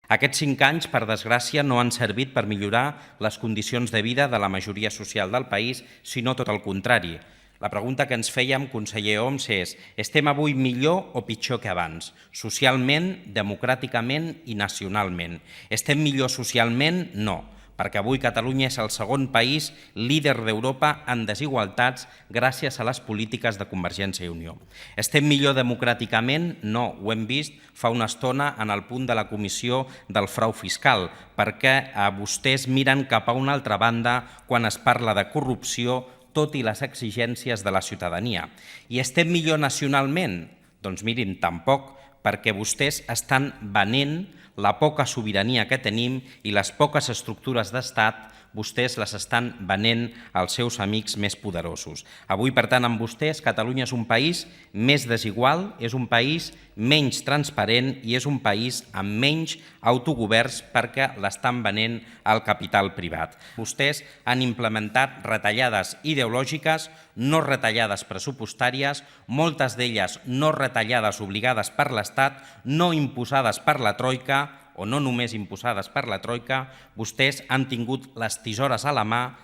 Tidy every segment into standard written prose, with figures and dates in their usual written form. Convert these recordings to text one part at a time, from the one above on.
Aquests 5 anys, per desgràcia, no han servit per millorar les condicions de vida de la majoria social del país, sinó tot el contrari. La pregunta que ens fèiem, conseller Homs, és: estem avui millor o pitjor que abans? Socialment, democràticament i nacionalment. Estem millor socialment? No, perquè avui Catalunya és el segon país líder d'Europa en desigualtats gràcies a les polítiques de Convergència i Unió. Estem millor democràticament? No, ho hem vist fa una estona en el punt de la comissió del frau fiscal, perquè vostès miren cap a una altra banda quan es parla de corrupció, tot i les exigències de la ciutadania. I estem millor nacionalment? Doncs mirin, tampoc, perquè vostès estan venent la poca sobirania que tenim i les poques estructures d'estat, vostès les estan venent als seus amics més poderosos. Avui, per tant, amb vostès, Catalunya és un país més desigual, és un país menys transparent i és un país amb menys autogoverns perquè l'estan venent al capital privat. Vostès han implementat retallades ideològiques, no retallades pressupostàries, moltes d'elles no retallades obligades per l'Estat, no imposades per la Troika, o no només imposades per la Troika. Vostès han tingut les tisores a la mà,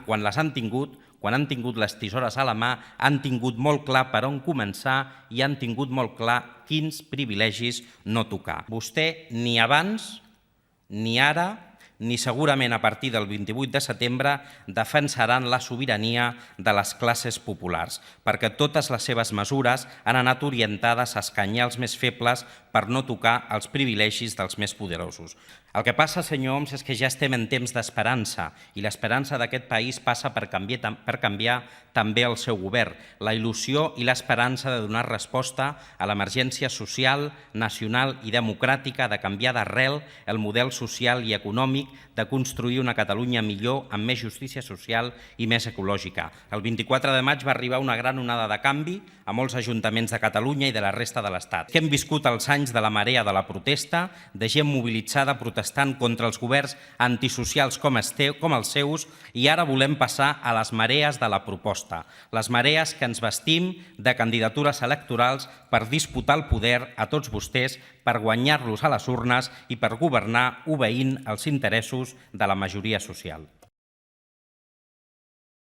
quan han tingut les tisores a la mà, han tingut molt clar per on començar i han tingut molt clar quins privilegis no tocar. Vostè ni abans, ni ara, ni segurament a partir del 28 de setembre defensaran la sobirania de les classes populars, perquè totes les seves mesures han anat orientades a escanyar els més febles per no tocar els privilegis dels més poderosos. El que passa, senyor Homs, és que ja estem en temps d'esperança i l'esperança d'aquest país passa per canviar també el seu govern, la il·lusió i l'esperança de donar resposta a l'emergència social, nacional i democràtica, de canviar d'arrel el model social i econòmic, de construir una Catalunya millor, amb més justícia social i més ecològica. El 24 de maig va arribar una gran onada de canvi a molts ajuntaments de Catalunya i de la resta de l'Estat. Hem viscut els anys de la marea de la protesta, de gent mobilitzada protestant contra els governs antisocials com els seus, i ara volem passar a les marees de la proposta, les marees que ens vestim de candidatures electorals per disputar el poder a tots vostès, per guanyar-los a les urnes i per governar obeint els interessos de la majoria social.